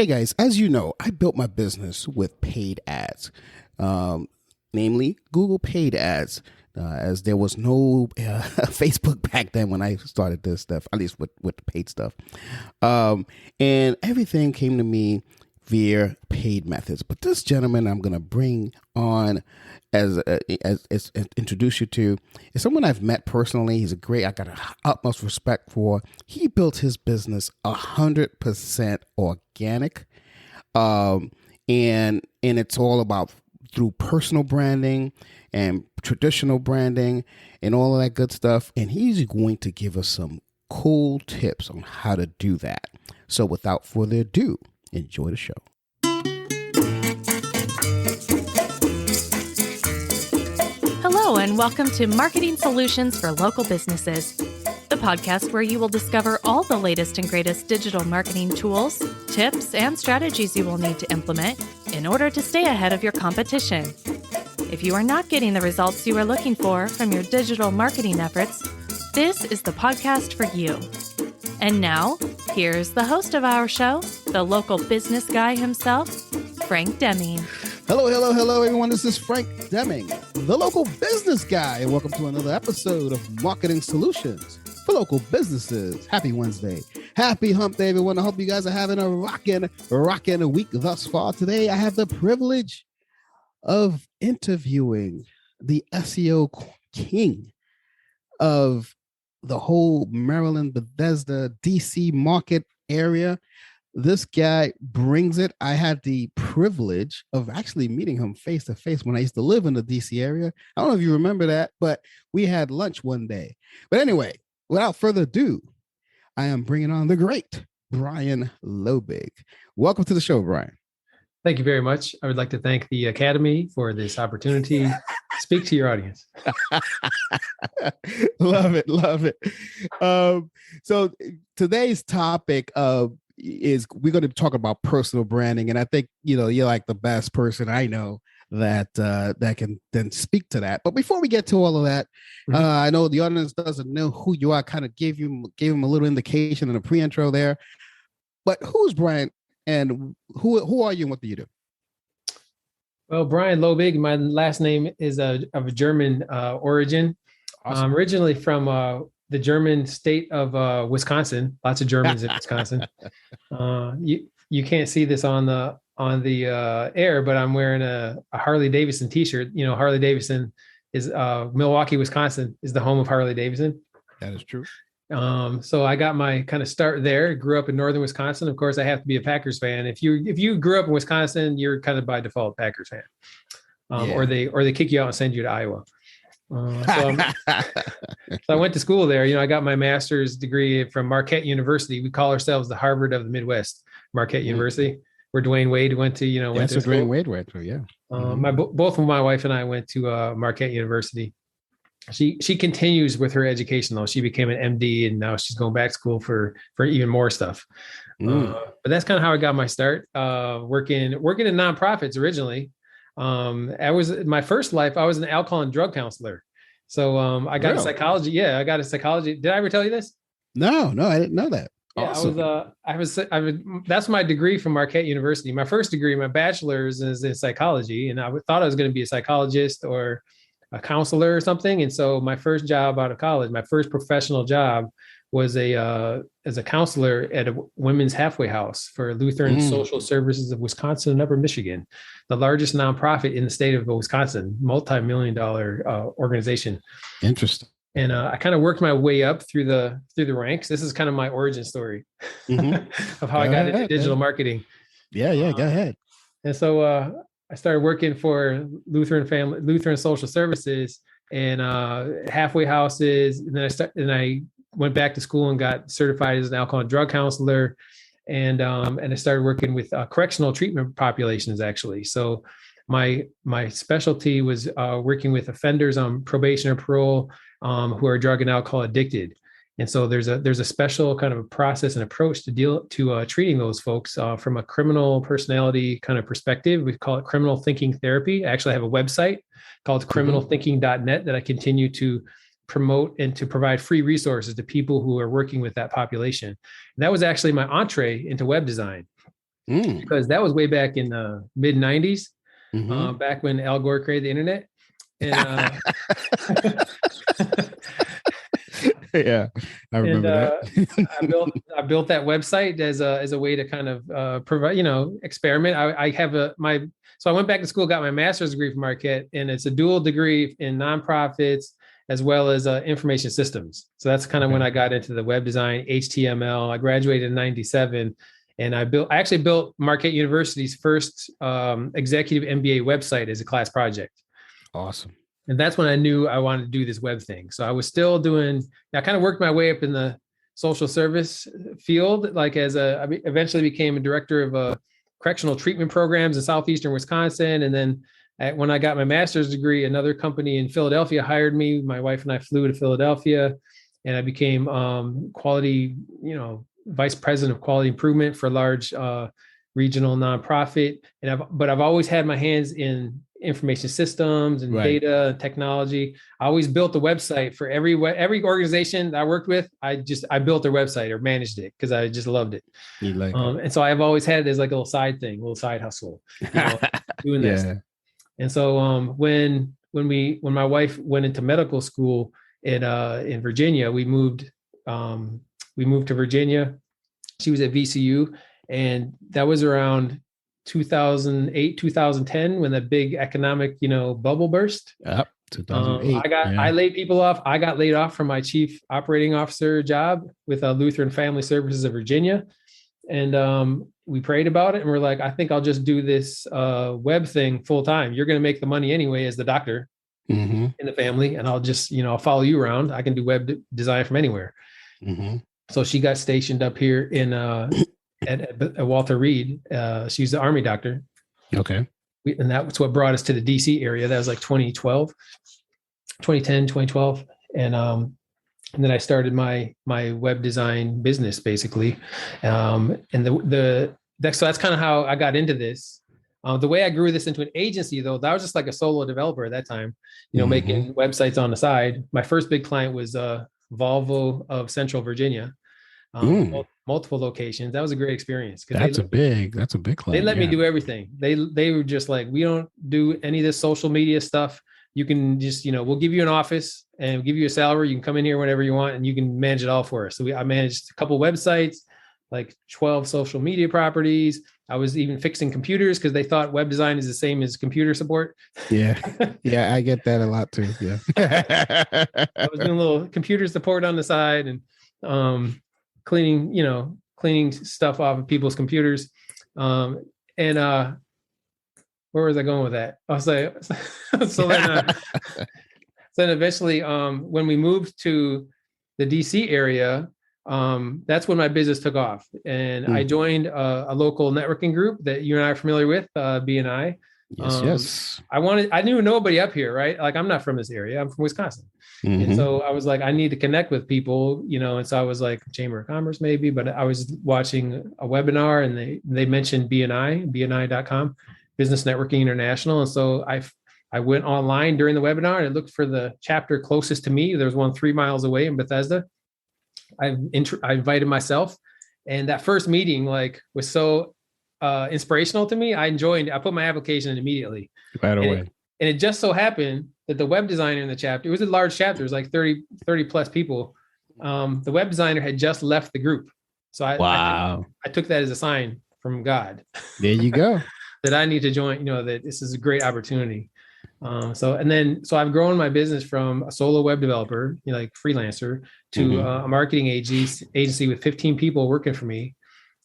Hey guys, as you know, I built my business with paid ads, namely Google paid ads, as there was no Facebook back then when I started this stuff, at least with the paid stuff. And everything came to me via paid methods. But this gentleman I'm going to bring on as introduce you to is someone I've met personally. He's I got utmost respect for. He built his business 100% organic. And it's all about through personal branding and traditional branding and all of that good stuff. And he's going to give us some cool tips on how to do that. So without further ado, enjoy the show. Hello, and welcome to Marketing Solutions for Local Businesses, the podcast where you will discover all the latest and greatest digital marketing tools, tips, and strategies you will need to implement in order to stay ahead of your competition. If you are not getting the results you are looking for from your digital marketing efforts, this is the podcast for you. And now, here's the host of our show, the local business guy himself, Frank Deming. Hello, everyone. This is Frank Deming, the local business guy, and welcome to another episode of Marketing Solutions for Local Businesses. Happy Wednesday. Happy hump day, everyone. I hope you guys are having a rockin' week thus far. Today, I have the privilege of interviewing the SEO king of the whole Maryland, Bethesda, DC market area. This guy brings it. I had the privilege of actually meeting him face to face when I used to live in the DC area. I don't know if you remember that, but we had lunch one day. But anyway, without further ado, I am bringing on the great Brian Lobig. Welcome to the show, Brian. Thank you very much. I would like to thank the Academy for this opportunity to speak to your audience. Love it. So today's topic is we're going to talk about personal branding, and I think you're like the best person I know that can then speak to that. But before we get to all of that, I know the audience doesn't know who you are. Kind of gave him a little indication in the pre-intro there. But who's Brian, and who are you, and what do you do? Well, Brian Lobig, my last name is of a German origin. Awesome. I'm originally from the German state of Wisconsin. Lots of Germans in Wisconsin. You can't see this on the air, but I'm wearing a Harley Davidson T-shirt. Harley Davidson is Milwaukee, Wisconsin is the home of Harley Davidson. That is true. So I got my kind of start there. Grew up in northern Wisconsin. Of course, I have to be a Packers fan. If you grew up in Wisconsin, you're kind of by default Packers fan. Or they kick you out and send you to Iowa. So I went to school there. I got my master's degree from Marquette University. We call ourselves the Harvard of the Midwest, Marquette University, where Dwayne Wade went to. That's where Dwayne Wade went to. Yeah. Both of my wife and I went to Marquette University. She continues with her education though. She became an MD, and now she's going back to school for even more stuff. But that's kind of how I got my start. Working in nonprofits originally. I was my first life. I was an alcohol and drug counselor. So I got a psychology. Yeah, I got a psychology. Did I ever tell you this? No, I didn't know that. Yeah, awesome. That's my degree from Marquette University. My first degree, my bachelor's, is in psychology, and I thought I was going to be a psychologist or a counselor or something. And so my first job out of college, my first professional job, was as a counselor at a women's halfway house for Lutheran Social Services of Wisconsin and Upper Michigan, the largest nonprofit in the state of Wisconsin, multi-million-dollar organization. Interesting. And I kind of worked my way up through the ranks. This is kind of my origin story of how I got into digital marketing. Yeah, go ahead. And so I started working for Lutheran Social Services and halfway houses, and then I went back to school and got certified as an alcohol and drug counselor, and I started working with correctional treatment populations actually. So my specialty was working with offenders on probation or parole who are drug and alcohol addicted. And so there's a special kind of a process and approach to treating those folks from a criminal personality kind of perspective. We call it criminal thinking therapy. I actually have a website called criminalthinking.net that I continue to promote and to provide free resources to people who are working with that population. And that was actually my entree into web design. because that was way back in the mid 90s, back when Al Gore created the internet. And yeah, I remember that. I built that website as a way to kind of provide, experiment. So I went back to school, got my master's degree from Marquette, and it's a dual degree in nonprofits as well as information systems. So that's kind of when I got into the web design, HTML. I graduated in 97, and I actually built Marquette University's first executive MBA website as a class project. Awesome. And that's when I knew I wanted to do this web thing. So I was still I kind of worked my way up in the social service field, I eventually became a director of correctional treatment programs in southeastern Wisconsin. And then when I got my master's degree, another company in Philadelphia hired me. My wife and I flew to Philadelphia, and I became quality, vice president of quality improvement for a large regional nonprofit. But I've always had my hands in information systems and data and technology. I always built a website for every organization that I worked with. I built their website or managed it because I just loved it. And so I've always had it as like a little side thing, a little side hustle, doing this. And so when my wife went into medical school in Virginia, we moved to Virginia. She was at VCU, and that was around 2008, 2010, when the big economic, bubble burst. Yep, 2008. I laid people off. I got laid off from my chief operating officer job with Lutheran Family Services of Virginia. And we prayed about it, and we're like, I think I'll just do this web thing full time. You're going to make the money anyway as the doctor in the family, and I'll just, I'll follow you around. I can do web design from anywhere. So she got stationed up here in at Walter Reed. She's the Army doctor. Okay. And that's what brought us to the DC area. That was like 2010, 2012. And then I started my web design business basically. And so that's kind of how I got into this. The way I grew this into an agency, though, that was just like a solo developer at that time, making websites on the side. My first big client was Volvo of Central Virginia. Multiple locations. That was a great experience. That's a big client. They let me do everything. They were just like, we don't do any of this social media stuff. You can just, we'll give you an office and we'll give you a salary. You can come in here whenever you want, and you can manage it all for us. So I managed a couple websites, like 12 social media properties. I was even fixing computers because they thought web design is the same as computer support. Yeah. Yeah, I get that a lot too. Yeah. I was doing a little computer support on the side and cleaning stuff off of people's computers. Where was I going with that? I was like, so then eventually, when we moved to the DC area, that's when my business took off, and I joined a local networking group that you and I are familiar with, BNI. Yes. I knew nobody up here, right? Like, I'm not from this area. I'm from Wisconsin. And so I was like, I need to connect with people, and so I was like, Chamber of Commerce maybe, but I was watching a webinar, and they mentioned BNI.com, Business Networking International. And so I went online during the webinar and looked for the chapter closest to me. There was one 3 miles away in Bethesda. I invited myself, and that first meeting was so inspirational to me. I put my application in immediately right away. And it just so happened that the web designer in the chapter, it was a large chapter, it was like 30 plus people. The web designer had just left the group. So I took that as a sign from God. There you go. That I need to join, that this is a great opportunity. So I've grown my business from a solo web developer, like freelancer, to a marketing agency with 15 people working for me.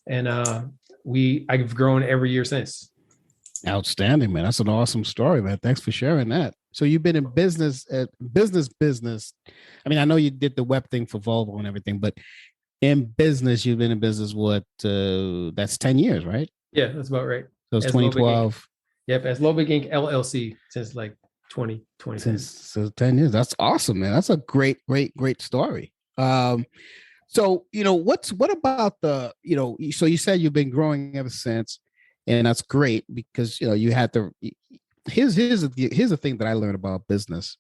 And I've grown every year since. Outstanding, man. That's an awesome story, man. Thanks for sharing that. So you've been in business. I mean, I know you did the web thing for Volvo and everything, but in business, you've been in business, that's 10 years, right? Yeah, that's about right. So it's 2012. Yep, as Lobig Inc. LLC since like 2020. So 10 years. That's awesome, man. That's a great story. So, what about so you said you've been growing ever since, and that's great because, you had to, here's the thing that I learned about business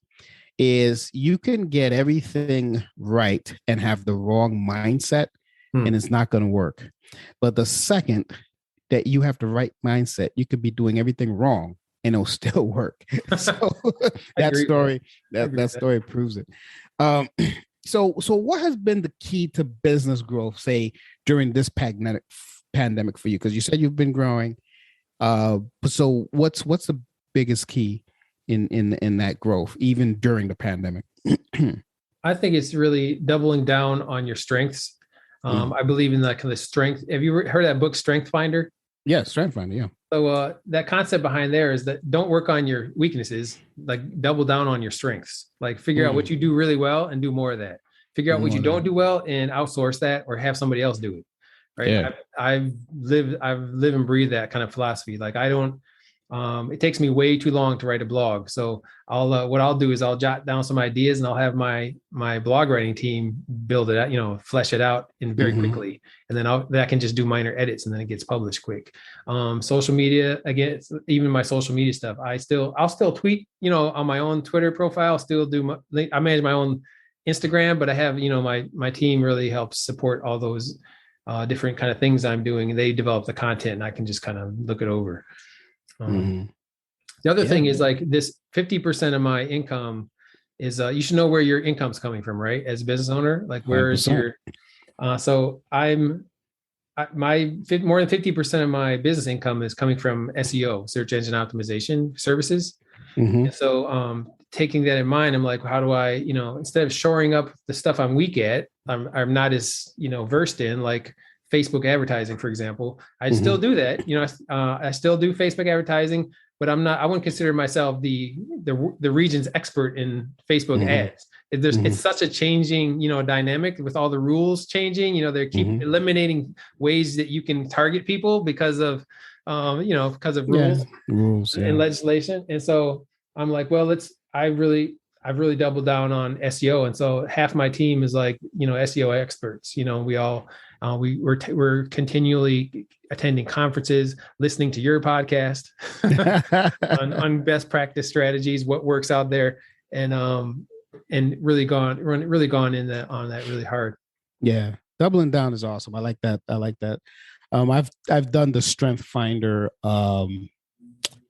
is you can get everything right and have the wrong mindset and it's not going to work. But the second that you have the right mindset, you could be doing everything wrong and it'll still work. So that story proves it. So what has been the key to business growth, say, during this pandemic for you? Because you said you've been growing. So what's the biggest key in that growth, even during the pandemic? I think it's really doubling down on your strengths. I believe in that kind of strength. Have you heard of that book, Strength Finder? Yeah, Strength Finder. Yeah. So that concept behind there is that don't work on your weaknesses, like double down on your strengths. Like figure out what you do really well and do more of that. Figure out what you don't do well and outsource that or have somebody else do it. Right. Yeah. I've lived and breathed that kind of philosophy. Like I don't. It takes me way too long to write a blog. So what I'll do is I'll jot down some ideas and I'll have my blog writing team build it out, flesh it out in very quickly. And then I can just do minor edits and then it gets published quick. Social media, again, even my social media stuff, I'll still tweet, on my own Twitter profile, I manage my own Instagram, but I have, my team really helps support all those different kind of things I'm doing, and they develop the content and I can just kind of look it over. The other thing is like this 50% of my income is you should know where your income's coming from, right? As a business owner, like where 100%. Is your so more than 50% of my business income is coming from SEO, search engine optimization services. And so taking that in mind, I'm like, how do I, instead of shoring up the stuff I'm weak at, I'm not as versed in, like Facebook advertising, for example. I still do that. I still do Facebook advertising, but I wouldn't consider myself the region's expert in Facebook ads. It's such a changing, dynamic with all the rules changing. They keep eliminating ways that you can target people because of rules and legislation. And so I'm like, well, I've really doubled down on SEO. And so half my team is like, SEO experts. We all we're continually attending conferences, listening to your podcast on best practice strategies, what works out there, and really gone in on that really hard. Yeah, doubling down is awesome. I like that. I've done the Strength Finder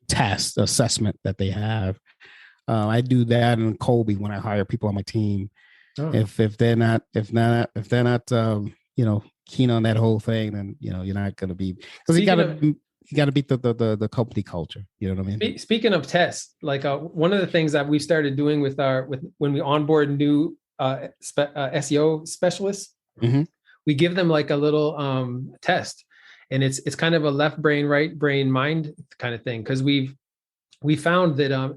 test assessment that they have. I do that in Colby when I hire people on my team. If they're not keen on that whole thing, then you're not going to be, because you got to beat the company culture. You know what I mean? Speaking of tests, like one of the things that we've started doing when we onboard new SEO specialists, we give them like a little test, and it's kind of a left brain, right brain, mind kind of thing, because we found that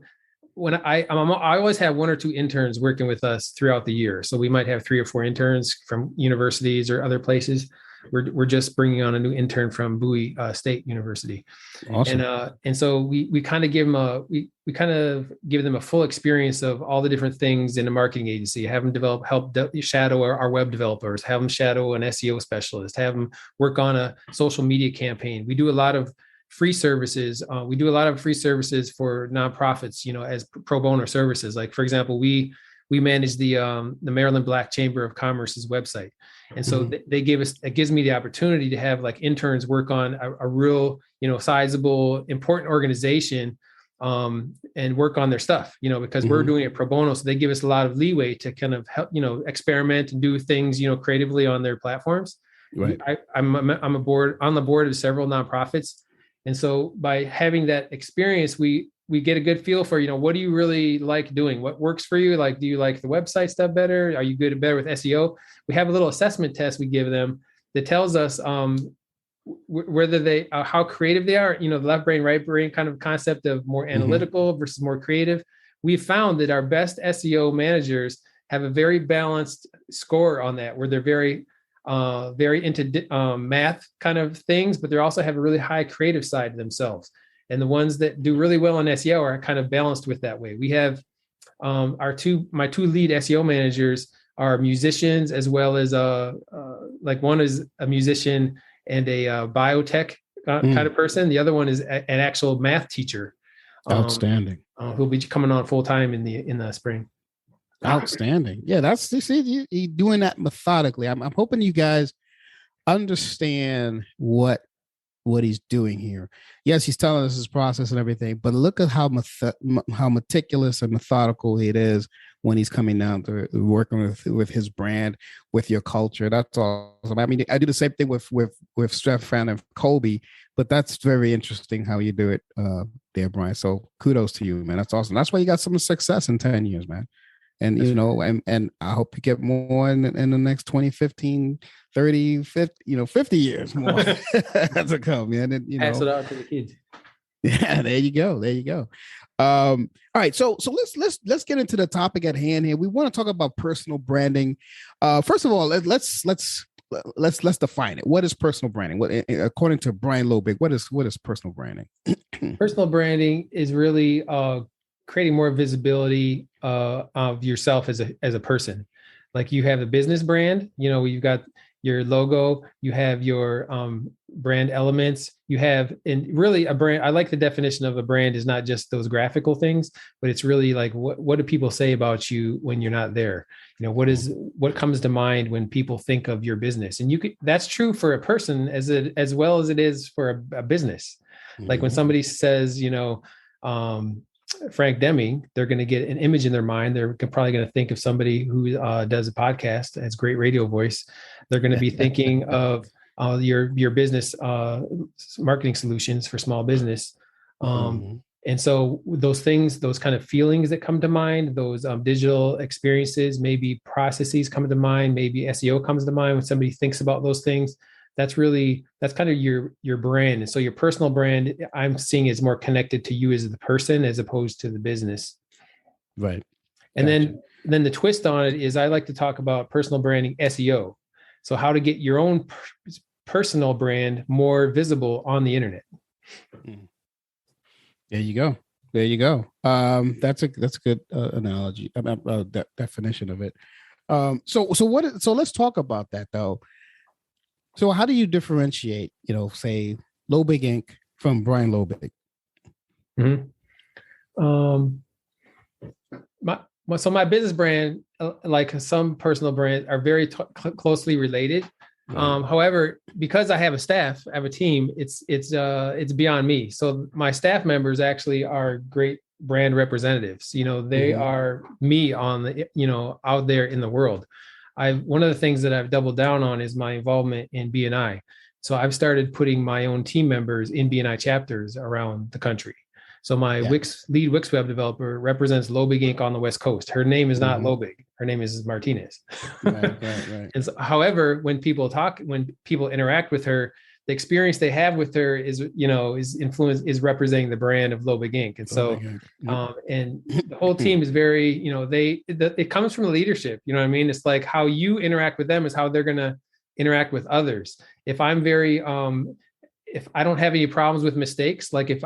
when I always have one or two interns working with us throughout the year. So we might have 3 or 4 interns from universities or other places. We're just bringing on a new intern from Bowie State University. Awesome. And so we kind of give them a full experience of all the different things in a marketing agency. Have them help shadow our web developers, have them shadow an SEO specialist, have them work on a social media campaign. We do a lot of free services. We do a lot of free services for nonprofits, as pro bono services. Like, for example, we manage the Maryland Black Chamber of Commerce's website. And so it gives me the opportunity to have like interns work on a real, sizable, important organization, and work on their stuff, because we're doing it pro bono. So they give us a lot of leeway to kind of help, experiment and do things, creatively on their platforms. Right. I'm on the board of several nonprofits. And so by having that experience, we get a good feel for, what do you really like doing? What works for you? Like, do you like the website stuff better? Are you better with SEO? We have a little assessment test we give them that tells us whether they, how creative they are, the left brain, right brain kind of concept of more analytical versus more creative. We found that our best SEO managers have a very balanced score on that, where they're very into math kind of things, but they also have a really high creative side to themselves. And the ones that do really well on SEO are kind of balanced with that way. We have my two lead SEO managers are musicians, as well as like one is a musician and a biotech kind of person. The other one is an actual math teacher. Outstanding. Who'll be coming on full time in the spring. Outstanding. Yeah, that's you doing that methodically. I'm hoping you guys understand what what he's doing here. Yes, he's telling us his process and everything, but look at how meticulous and methodical it is when he's coming down to working with his brand, with your culture. That's awesome. I mean, I do the same thing with Stefan and Colby, but that's very interesting how you do it there, Brian. So kudos to you, man. That's awesome. That's why you got some success in 10 years, man. And, you know, and I hope you get more in the next 20, 15, 30, 50, 50 years more to come, man. And, pass it out to the kids. Yeah, there you go. There you go. All right. So let's get into the topic at hand here. We want to talk about personal branding. First of all, let's define it. What is personal branding? What, according to Brian Lobig, what is personal branding? Personal branding is really creating more visibility of yourself as a person. Like you have a business brand, you know, you've got your logo, you have your brand elements, you have, and really a brand, I like the definition of a brand is not just those graphical things, but it's really like, what do people say about you when you're not there? You know, what comes to mind when people think of your business? And that's true for a person as well as it is for a business. Like when somebody says, you know, Frank Deming, they're going to get an image in their mind. They're probably going to think of somebody who does a podcast, has great radio voice. They're going to be thinking of your business marketing solutions for small business. And so those things, those kind of feelings that come to mind, those digital experiences, maybe processes come to mind, maybe SEO comes to mind when somebody thinks about those things. That's kind of your brand. And so your personal brand, I'm seeing is more connected to you as the person as opposed to the business. Right. And then the twist on it is I like to talk about personal branding SEO. So how to get your own personal brand more visible on the internet. There you go. There you go. That's a good analogy, definition of it. So let's talk about that though. So how do you differentiate, you know, say Lobig Inc. from Brian Lobig? My business brand, like some personal brands, are very closely related. However, because I have a staff, I have a team, it's beyond me. So my staff members actually are great brand representatives. You know, they are me on the, you know, out there in the world. One of the things that I've doubled down on is my involvement in BNI. So I've started putting my own team members in BNI chapters around the country. So my lead Wix web developer represents Lobig Inc. on the West Coast. Her name is not Lobig. Her name is Martinez. Right. And so, however, when people interact with her, the experience they have with her is representing the brand of Lobig Inc. And so, and the whole team is very, you know, it comes from the leadership. You know what I mean? It's like how you interact with them is how they're going to interact with others. If I'm very, if I don't have any problems with mistakes, like if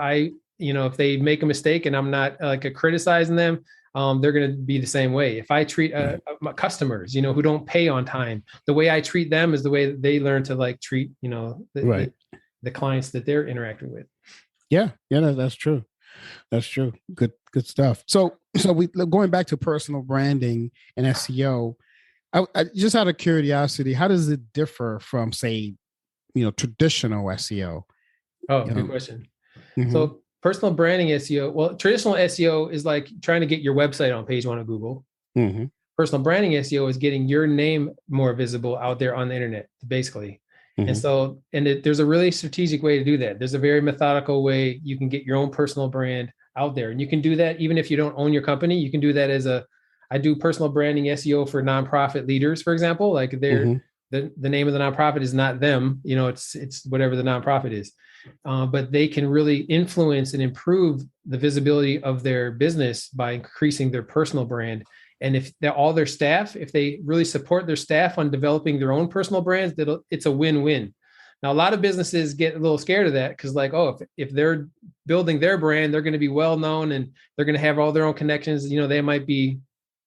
they make a mistake and I'm not criticizing them, they're going to be the same way. If I treat my customers, you know, who don't pay on time, the way I treat them is the way that they learn to treat, you know, the clients that they're interacting with. Yeah, that's true. That's true. Good stuff. So we going back to personal branding and SEO. I just out of curiosity, how does it differ from, say, you know, traditional SEO? Oh, good question. So personal branding SEO, well, traditional SEO is like trying to get your website on page one of Google. Personal branding SEO is getting your name more visible out there on the internet, basically. And so, there's a really strategic way to do that. There's a very methodical way you can get your own personal brand out there. And you can do that even if you don't own your company. You can do that I do personal branding SEO for nonprofit leaders, for example. Like the name of the nonprofit is not them, you know, it's whatever the nonprofit is. But they can really influence and improve the visibility of their business by increasing their personal brand. And if all their staff, if they really support their staff on developing their own personal brands, it's a win-win. Now, a lot of businesses get a little scared of that because if they're building their brand, they're going to be well-known and they're going to have all their own connections. You know, they might be,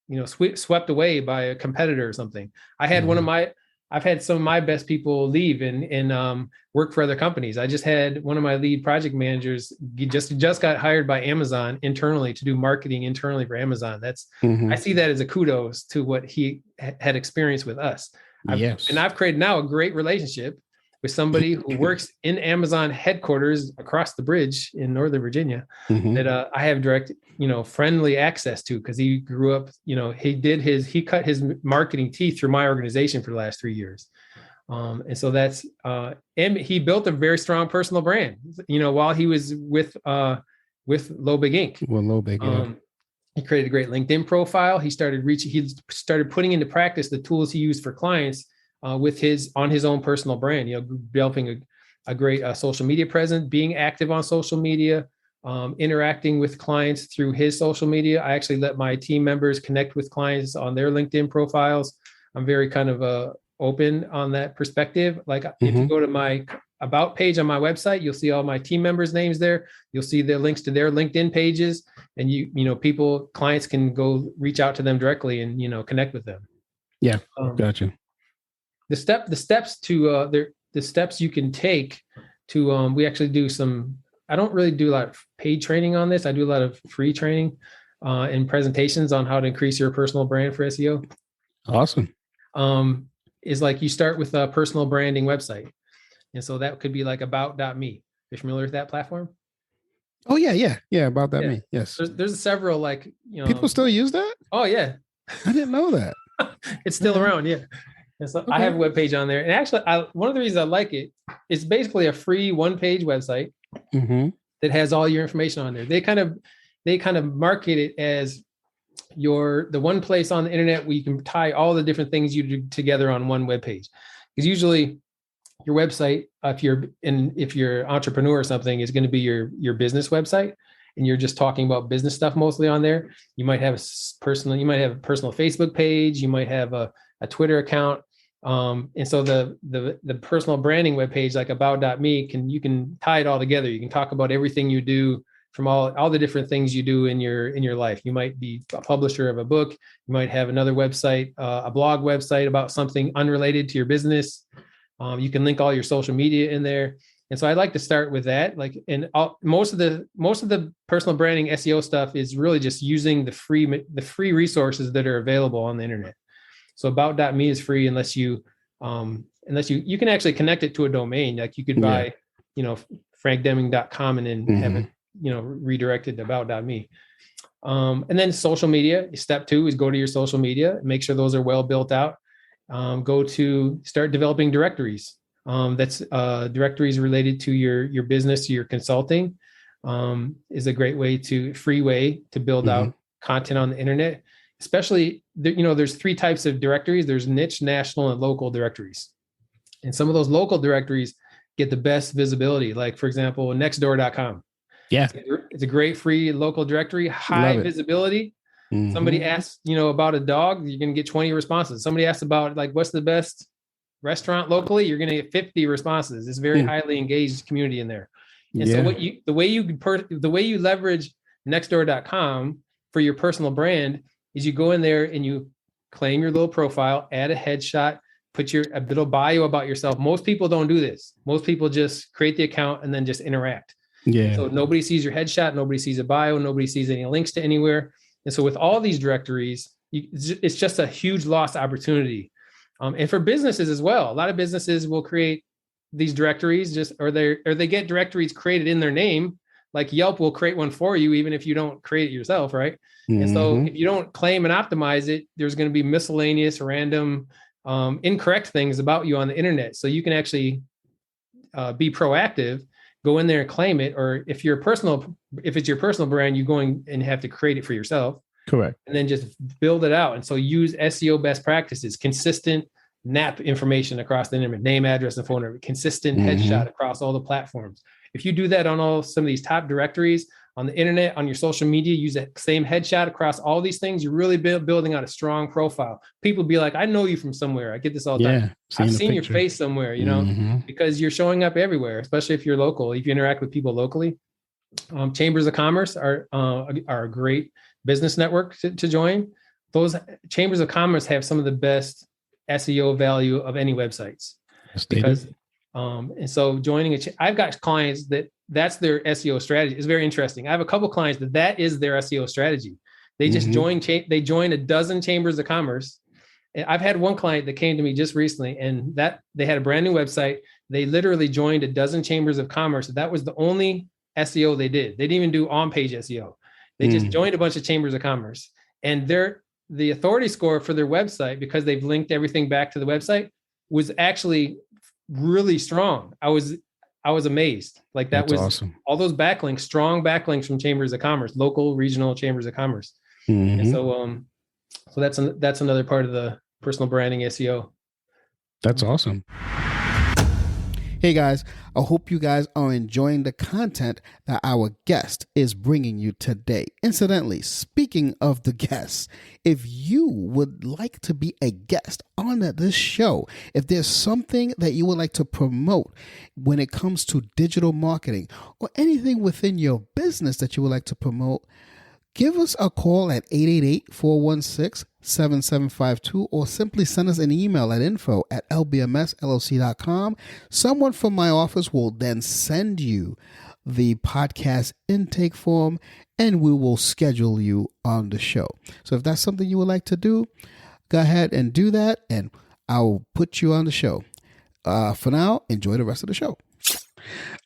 you know, swept away by a competitor or something. I've had some of my best people leave and work for other companies. I just had one of my lead project managers just got hired by Amazon internally to do marketing internally for Amazon. I see that as a kudos to what he had experienced with us. And I've created now a great relationship with somebody who works in Amazon headquarters across the bridge in Northern Virginia that I have direct, friendly access to, because he grew up, he cut his marketing teeth through my organization for the last 3 years. And so that's, and he built a very strong personal brand, while he was with Low Big Inc. Well, Low Big, yeah. He created a great LinkedIn profile. He started putting into practice the tools he used for clients on his own personal brand, developing a great social media presence, being active on social media, interacting with clients through his social media. I actually let my team members connect with clients on their LinkedIn profiles. I'm very kind of open on that perspective. Like if you go to my about page on my website, you'll see all my team members' names there. You'll see their links to their LinkedIn pages, and clients can go reach out to them directly and connect with them. Yeah, gotcha. The steps you can take to we actually do some. I don't really do a lot of paid training on this. I do a lot of free training and presentations on how to increase your personal brand for SEO. Awesome. Is like you start with a personal branding website. And so that could be like about.me. You're familiar with that platform? Oh, yeah. About.me. Yes. There's several people still use that? Oh, yeah. I didn't know that. It's still around. Yeah. And so I have a webpage on there. And actually, one of the reasons I like it, it's basically a free one-page website that has all your information on there. They kind of market it as the one place on the internet where you can tie all the different things you do together on one web page. Because usually your website, if you're an entrepreneur or something, is going to be your business website, and you're just talking about business stuff mostly on there. You might have a personal Facebook page, you might have a Twitter account. And so the personal branding webpage, like about.me, you can tie it all together. You can talk about everything you do, from all the different things you do in your life. You might be a publisher of a book. You might have another website, a blog website about something unrelated to your business. You can link all your social media in there. And so I like to start with that. Most of the personal branding SEO stuff is really just using the free resources that are available on the internet. So about.me is free unless you can actually connect it to a domain. Like you could buy, frankdeming.com and then have it, redirected to about.me. And then social media, step 2 is go to your social media, make sure those are well built out. Start developing directories. That's directories related to your business, your consulting, is a great free way to build out content on the internet. Especially, there's 3 types of directories. There's niche, national, and local directories. And some of those local directories get the best visibility. Like, for example, nextdoor.com. Yeah. It's a great free local directory, high visibility. Somebody asks, about a dog, you're going to get 20 responses. Somebody asks about what's the best restaurant locally, you're going to get 50 responses. It's a very highly engaged community in there. And so the way you leverage nextdoor.com for your personal brand is you go in there and you claim your little profile, add a headshot, put a little bio about yourself. Most people don't do this. Most people just create the account and then just interact. Yeah. So nobody sees your headshot, nobody sees a bio, nobody sees any links to anywhere. And so with all these directories, it's just a huge lost opportunity. And for businesses as well, a lot of businesses will create these directories or they get directories created in their name. Like Yelp will create one for you, even if you don't create it yourself, right? And so if you don't claim and optimize it, there's going to be miscellaneous, random, incorrect things about you on the internet. So you can actually be proactive, go in there and claim it. Or if it's your personal brand, you're going and have to create it for yourself. Correct. And then just build it out. And so use SEO best practices, consistent NAP information across the internet, name, address, and phone number, consistent headshot across all the platforms. If you do that on some of these top directories on the internet, on your social media, use that same headshot across all these things, you're really building out a strong profile. People be like, I know you from somewhere. I get this all the time. I've seen your face somewhere, because you're showing up everywhere, especially if you're local, if you interact with people locally. Chambers of Commerce are a great business network to join. Those chambers of commerce have some of the best SEO value of any websites. Because and so joining I've got clients that's their SEO strategy. It's very interesting. I have a couple of clients that is their SEO strategy. They just joined a dozen chambers of commerce. And I've had one client that came to me just recently, and that they had a brand new website. they literally joined a dozen chambers of commerce. That was the only SEO they did. They didn't even do on-page SEO. They just joined a bunch of chambers of commerce, and the authority score for their website, because they've linked everything back to the website, was actually really strong. I was amazed. Like that was awesome. All those backlinks, strong backlinks from chambers of commerce, local, regional chambers of commerce. And so that's another part of the personal branding SEO. That's awesome. Hey guys, I hope you guys are enjoying the content that our guest is bringing you today. Incidentally, speaking of the guests, if you would like to be a guest on this show, if there's something that you would like to promote when it comes to digital marketing or anything within your business that you would like to promote, give us a call at 888-416-7752 or simply send us an email at info@lbmsllc.com. Someone from my office will then send you the podcast intake form and we will schedule you on the show. So if that's something you would like to do, go ahead and do that and I'll put you on the show. For now, enjoy the rest of the show.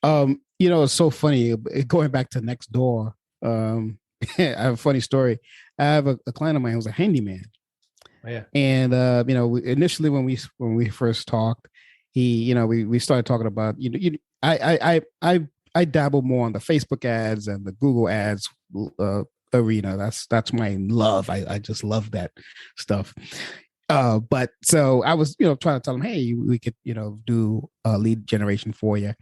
It's so funny going back to next door. I have a funny story. I have a client of mine who's a handyman. Oh, yeah. And initially when we first talked, we started talking about I dabble more on the Facebook ads and the Google ads arena. That's my love. I just love that stuff. But so I was trying to tell him, hey, we could do lead generation for you,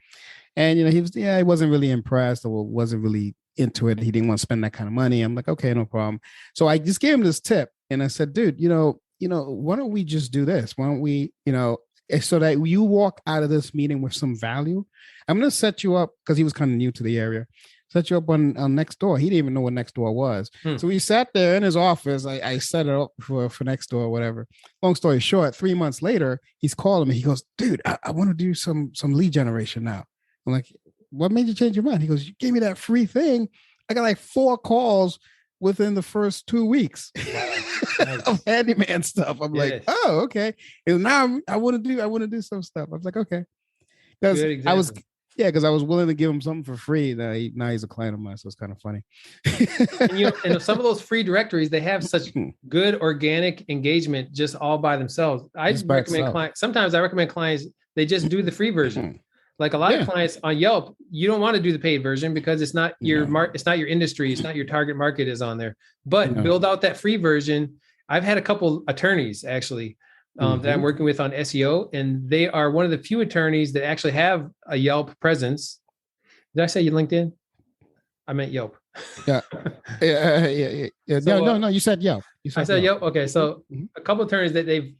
and he wasn't really impressed or wasn't really into it. He didn't want to spend that kind of money. I'm like, okay, no problem. So I just gave him this tip and I said, dude, why don't we just do this? Why don't we, so that you walk out of this meeting with some value. I'm going to set you up, because he was kind of new to the area, set you up on Nextdoor. He didn't even know what Nextdoor was. So we sat there in his office. I set it up for Nextdoor or whatever. Long story short, 3 months later, he's calling me. He goes, dude, I want to do some lead generation now. I'm like, what made you change your mind? He goes, you gave me that free thing. I got like 4 calls within the first 2 weeks of handyman stuff. I'm like, oh, okay. And now I want to do some stuff. I was like, okay. Because I was willing to give him something for free. Now he's a client of mine, so it's kind of funny. and some of those free directories, they have such good organic engagement just all by themselves. Sometimes I recommend clients, they just do the free version. Like a lot of clients on Yelp, you don't want to do the paid version because it's not your it's not your industry, it's not your target market is on there. But build out that free version. I've had a couple attorneys actually that I'm working with on SEO, and they are one of the few attorneys that actually have a Yelp presence. Did I say you LinkedIn? I meant Yelp. Yeah. So, no. You said Yelp. I said Yelp. Okay, so a couple of attorneys that they've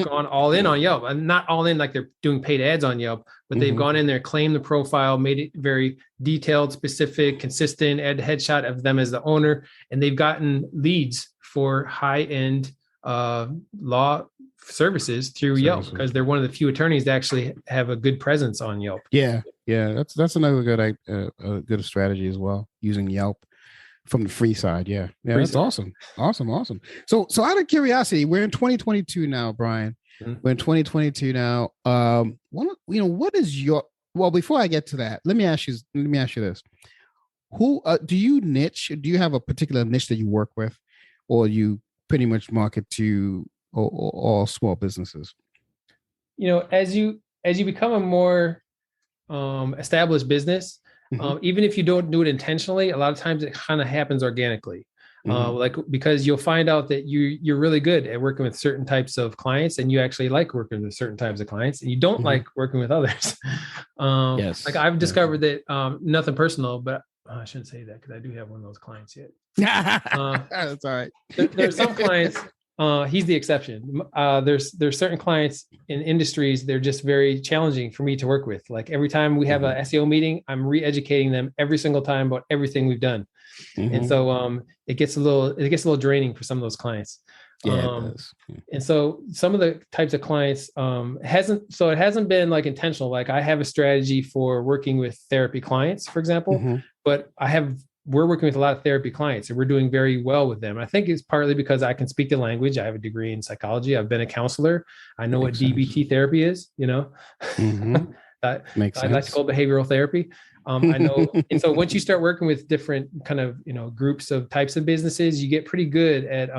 gone all in on Yelp, and not all in like they're doing paid ads on Yelp, but they've gone in there, claimed the profile, made it very detailed, specific, consistent, add a headshot of them as the owner, and they've gotten leads for high-end law services through Yelp because they're one of the few attorneys that actually have a good presence on Yelp. Yeah, that's another good strategy as well, using Yelp from the free side. Yeah, that's awesome. So out of curiosity, we're in 2022 now, Brian. We're in 2022 now. What is your, well, before I get to that, let me ask you this. Who do you niche? Do you have a particular niche that you work with, or you pretty much market to all small businesses? As you become a more established business, even if you don't do it intentionally, a lot of times it kind of happens organically. Because you'll find out that you're really good at working with certain types of clients, and you actually like working with certain types of clients, and you don't like working with others. Yes. Like I've discovered that, nothing personal, but I shouldn't say that because I do have one of those clients yet. That's all right. There's some clients. He's the exception. There's certain clients in industries, they're just very challenging for me to work with. Like every time we have a SEO meeting, I'm re-educating them every single time about everything we've done. And so it gets a little draining for some of those clients. Yeah, it does. And so some of the types of clients it hasn't been like intentional. Like I have a strategy for working with therapy clients, for example, but I have we're working with a lot of therapy clients and we're doing very well with them. I think it's partly because I can speak the language. I have a degree in psychology. I've been a counselor. I know what DBT therapy is, Mm-hmm. Makes sense. Dialectical behavioral therapy. I know. And so once you start working with different kind of, groups of types of businesses, you get pretty good at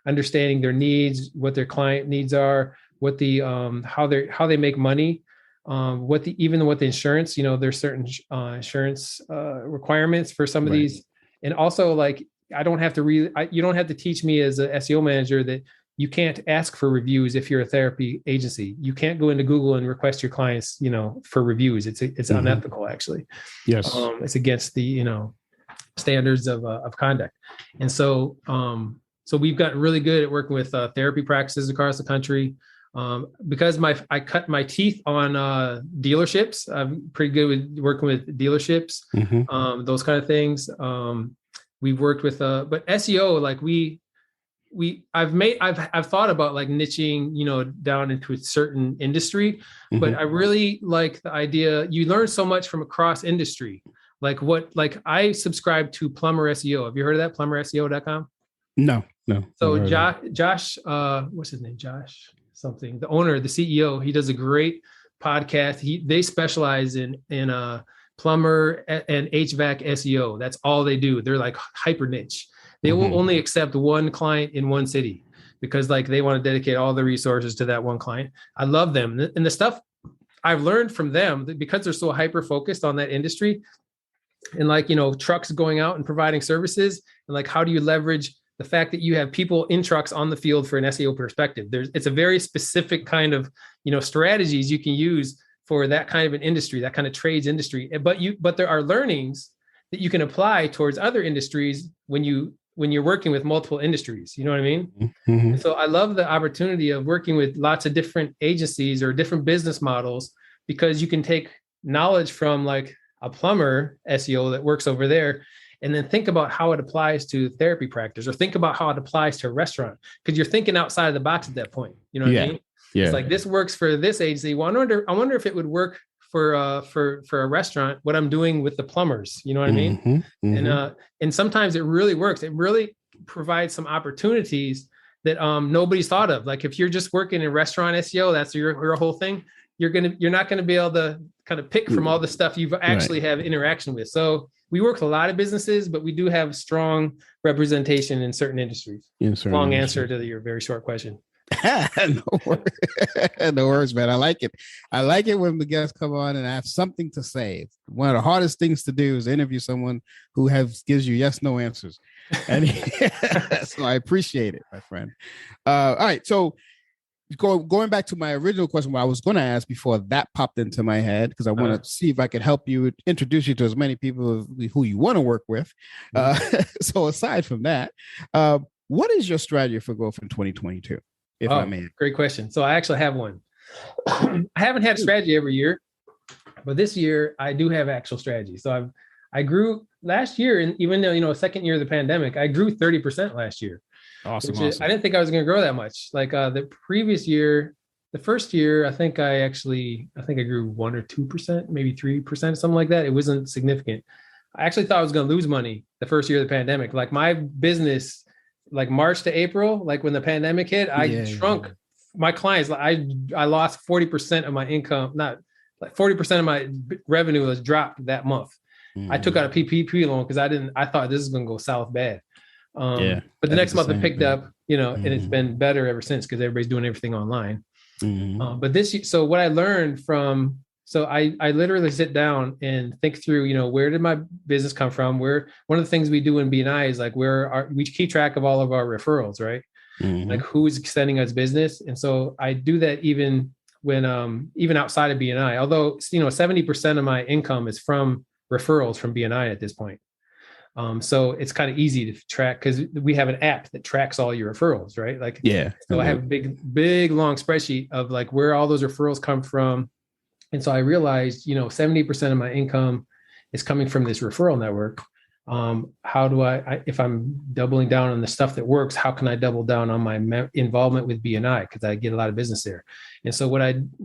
understanding their needs, what their client needs are, what the how they make money, what the insurance, there's certain insurance requirements for some of these. And also, like, you don't have to teach me as a SEO manager that you can't ask for reviews if you're a therapy agency. You can't go into Google and request your clients, for reviews. It's unethical, actually. Yes. It's against the, standards of conduct. And so, so we've gotten really good at working with therapy practices across the country. Because I cut my teeth on dealerships. I'm pretty good with working with dealerships, those kind of things. We've worked with, but SEO, like I've thought about like niching, down into a certain industry, but I really like the idea. You learn so much from across industry. Like I subscribe to Plumber SEO. Have you heard of that? PlumberSEO.com? No. So Josh, what's his name? Josh something, the owner, the CEO, he does a great podcast. They specialize in plumber and HVAC SEO. That's all they do. They're like hyper niche. They will only accept one client in one city because like they want to dedicate all the resources to that one client. I love them. And the stuff I've learned from them, because they're so hyper focused on that industry and like, trucks going out and providing services, and like, how do you leverage the fact that you have people in trucks on the field for an SEO perspective? It's a very specific kind of, strategies you can use for that kind of an industry, that kind of trades industry. But there are learnings that you can apply towards other industries when you're working with multiple industries. You know what I mean? And so I love the opportunity of working with lots of different agencies or different business models, because you can take knowledge from like a plumber SEO that works over there, and then think about how it applies to therapy practice, or think about how it applies to a restaurant, because you're thinking outside of the box at that point. You know what I mean? Yeah. It's like, this works for this agency. Well, I wonder if it would work for a restaurant, what I'm doing with the plumbers. You know what I mean? And sometimes it really works. It really provides some opportunities that nobody's thought of. Like if you're just working in restaurant SEO, that's your whole thing. You're not going to be able to kind of pick from all the stuff you've actually have interaction with. So we work with a lot of businesses, but we do have strong representation in certain industries. Long answer to your very short question. No worries, man. I like it. I like it when the guests come on and I have something to say. One of the hardest things to do is interview someone who gives you yes, no answers. And so I appreciate it, my friend. All right. So going back to my original question, what I was going to ask before that popped into my head, because I want to see if I could help you introduce you to as many people who you want to work with. So aside from that, what is your strategy for growth in 2022? If I may. Great question. So I actually have one. I haven't had a strategy every year, but this year I do have actual strategy. So I grew last year, and even though, second year of the pandemic, I grew 30% last year. Awesome. I didn't think I was going to grow that much. Like the previous year, the first year, I think I grew 1 or 2%, maybe 3%, something like that. It wasn't significant. I actually thought I was going to lose money the first year of the pandemic. Like my business, like March to April, like when the pandemic hit, I shrunk my clients. I lost 40% of my income, not like 40% of my revenue was dropped that month. I took out a PPP loan because I thought this is going to go south bad. But the next month it picked up, and it's been better ever since because everybody's doing everything online. But so what I learned I literally sit down and think through, where did my business come from? One of the things we do in BNI is like we keep track of all of our referrals, right? Like who's sending us business. And so I do that even when, even outside of BNI, although, 70% of my income is from referrals from BNI at this point. So it's kind of easy to track because we have an app that tracks all your referrals, right? Like, so I have a big, long spreadsheet of like where all those referrals come from. And so I realized, 70% of my income is coming from this referral network. How do if I'm doubling down on the stuff that works, how can I double down on my involvement with BNI? Because I get a lot of business there. And so what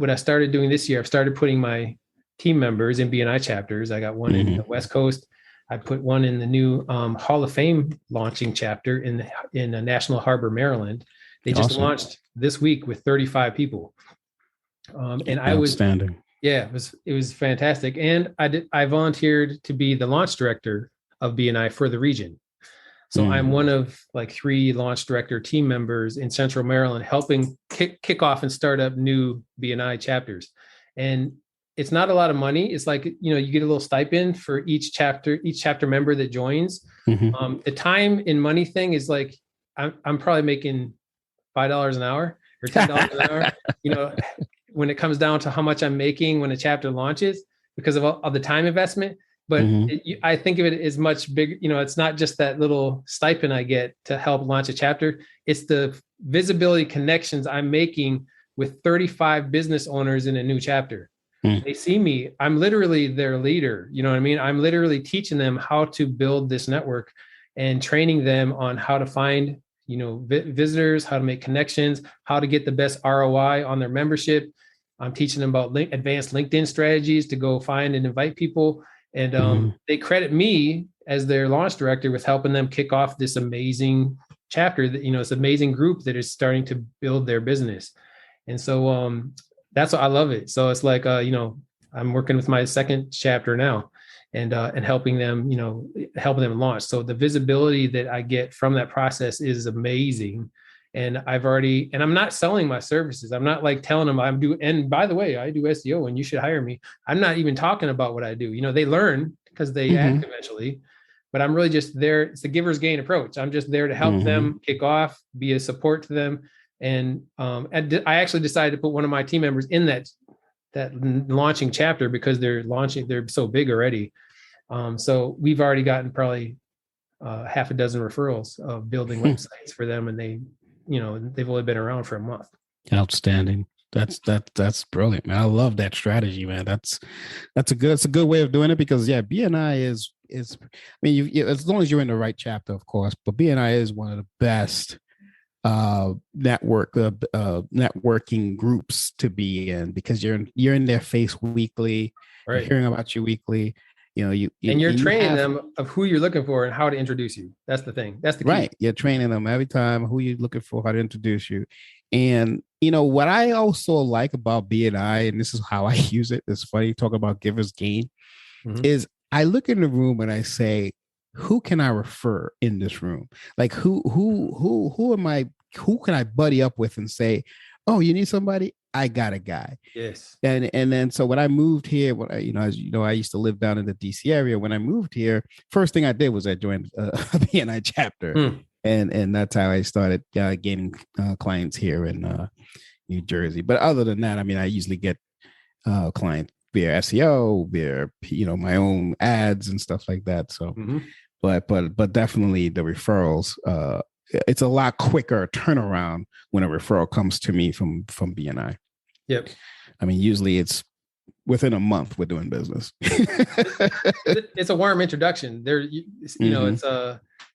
I started doing this year, I've started putting my team members in BNI chapters. I got one in the West Coast. I put one in the new Hall of Fame launching chapter in National Harbor, Maryland. They just launched this week with 35 people. And outstanding. It was fantastic. And I volunteered to be the launch director of BNI for the region. So I'm one of like 3 launch director team members in Central Maryland, helping kick off and start up new BNI chapters. And it's not a lot of money. It's like, you get a little stipend for each chapter member that joins. The time and money thing is like, I'm probably making $5 an hour or $10 an hour, when it comes down to how much I'm making when a chapter launches because of the time investment. But I think of it as much bigger. It's not just that little stipend I get to help launch a chapter. It's the visibility connections I'm making with 35 business owners in a new chapter. They see me. I'm literally their leader. You know what I mean? I'm literally teaching them how to build this network and training them on how to find, visitors, how to make connections, how to get the best ROI on their membership. I'm teaching them about advanced LinkedIn strategies to go find and invite people. And they credit me as their launch director with helping them kick off this amazing chapter that, this amazing group that is starting to build their business. And so that's what I love it. So it's like, I'm working with my second chapter now and helping them, helping them launch. So the visibility that I get from that process is amazing. And I'm not selling my services. I'm not like telling them and by the way, I do SEO and you should hire me. I'm not even talking about what I do. They learn because they act eventually, but I'm really just there. It's the giver's gain approach. I'm just there to help them kick off, be a support to them. And I actually decided to put one of my team members in that launching chapter because they're so big already. So we've already gotten probably half a dozen referrals of building websites for them. And they've only been around for a month. Outstanding. That's brilliant, man. I love that strategy, man. That's a good way of doing it because BNI is as long as you're in the right chapter, of course, but BNI is one of the best networking groups to be in because you're in their face weekly, right? You're hearing about you weekly. You're training them of who you're looking for and how to introduce you. That's the thing. That's the key. Right. You're training them every time who you're looking for, how to introduce you. And, what I also like about BNI, and this is how I use it. It's funny talking about giver's gain is I look in the room and I say, who can I refer in this room? Like who can I buddy up with and say, oh, you need somebody? I got a guy. Yes. And then so when I moved here, as I used to live down in the DC area. When I moved here, first thing I did was I joined a BNI chapter, and that's how I started gaining clients here in New Jersey. But other than that, I usually get clients via SEO, via my own ads and stuff like that. So, but definitely the referrals. It's a lot quicker turnaround when a referral comes to me from BNI. Yep. Usually it's within a month we're doing business. It's a warm introduction. It's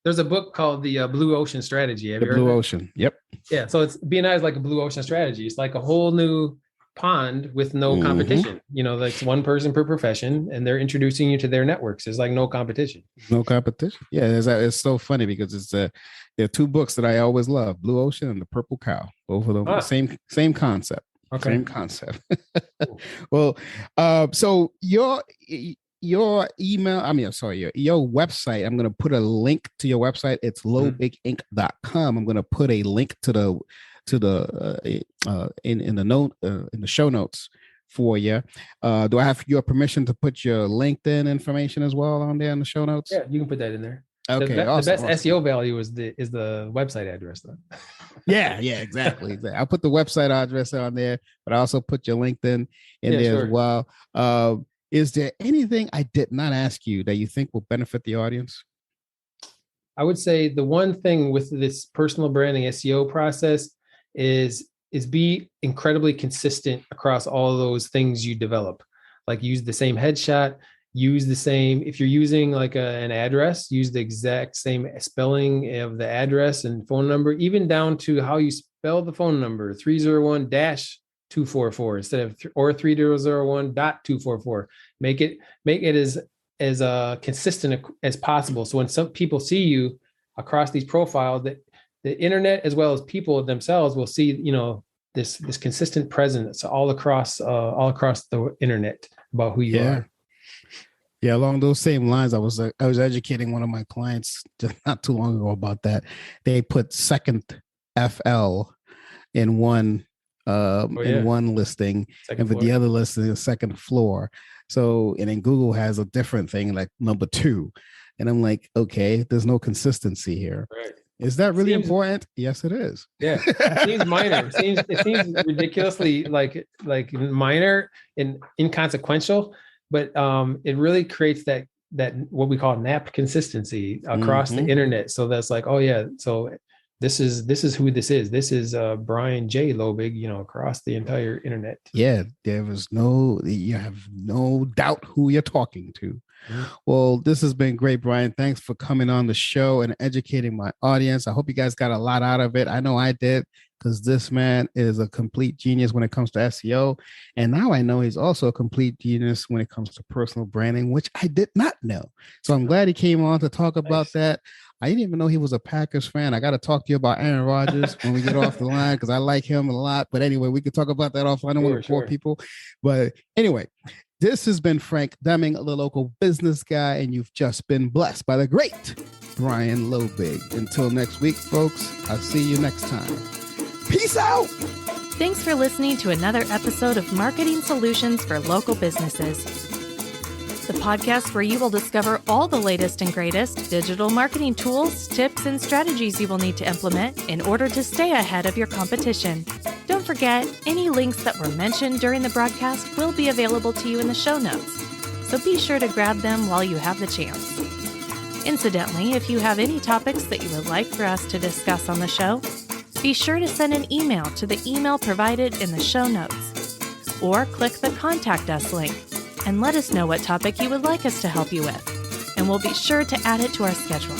there's a book called the Blue Ocean Strategy. Have you heard Blue of it? Ocean. Yep. Yeah. So BNI is like a blue ocean strategy. It's like a whole new pond with no competition. Like one person per profession, and they're introducing you to their networks. It's like no competition. No competition. Yeah, it's so funny because there are 2 books that I always love: Blue Ocean and The Purple Cow. Both of them same concept. Okay. Same concept. Well, so your email, your website, I'm going to put a link to your website. It's lowbiginc.com. I'm going to put a link to the in the show notes for you. Do I have your permission to put your LinkedIn information as well on there in the show notes? Yeah, you can put that in there. Okay. The best SEO value is the website address though. Yeah, exactly. I'll put the website address on there, but I also put your LinkedIn in there as well. Is there anything I did not ask you that you think will benefit the audience? I would say the one thing with this personal branding SEO process is be incredibly consistent across all of those things you develop. Like use the same headshot, use the same, if you're using like an address, use the exact same spelling of the address and phone number, even down to how you spell the phone number, 301-244 instead of or 3001.244. Make it as as consistent as possible. So when some people see you across these profiles, that the internet as well as people themselves will see, this consistent presence all across the internet about who you are. Yeah, along those same lines, I was educating one of my clients just not too long ago about that. They put second FL in one in one listing, and for the other listing, the second floor. So, and then Google has a different thing like number 2, and I'm like, okay, there's no consistency here. Right. Is that really important? Yes, it is. Yeah, it seems minor. It seems ridiculously like minor and inconsequential, but it really creates that what we call NAP consistency across the internet. So that's like, oh yeah, so this is who this is. This is Brian J. Lobig, across the entire internet. Yeah, you have no doubt who you're talking to. Well, this has been great, Brian. Thanks for coming on the show and educating my audience. I hope you guys got a lot out of it. I know I did, because this man is a complete genius when it comes to SEO. And now I know he's also a complete genius when it comes to personal branding, which I did not know. So I'm glad he came on to talk about that. I didn't even know he was a Packers fan. I got to talk to you about Aaron Rodgers when we get off the line, because I like him a lot. But anyway, we could talk about that offline. I don't want to bore people. But anyway, this has been Frank Deming, the local business guy, and you've just been blessed by the great Brian Lobig. Until next week, folks, I'll see you next time. Peace out. Thanks for listening to another episode of Marketing Solutions for Local Businesses, the podcast where you will discover all the latest and greatest digital marketing tools, tips, and strategies you will need to implement in order to stay ahead of your competition. Don't forget, any links that were mentioned during the broadcast will be available to you in the show notes, so be sure to grab them while you have the chance. Incidentally, if you have any topics that you would like for us to discuss on the show, be sure to send an email to the email provided in the show notes, or click the Contact Us link and let us know what topic you would like us to help you with, and we'll be sure to add it to our schedule.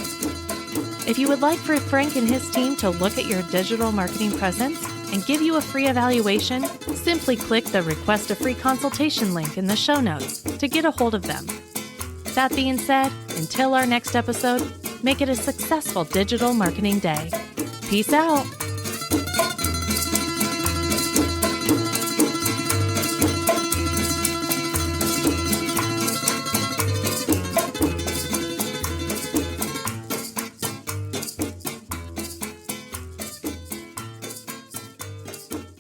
If you would like for Frank and his team to look at your digital marketing presence and give you a free evaluation, simply click the Request a Free Consultation link in the show notes to get a hold of them. That being said, until our next episode, make it a successful digital marketing day. Peace out.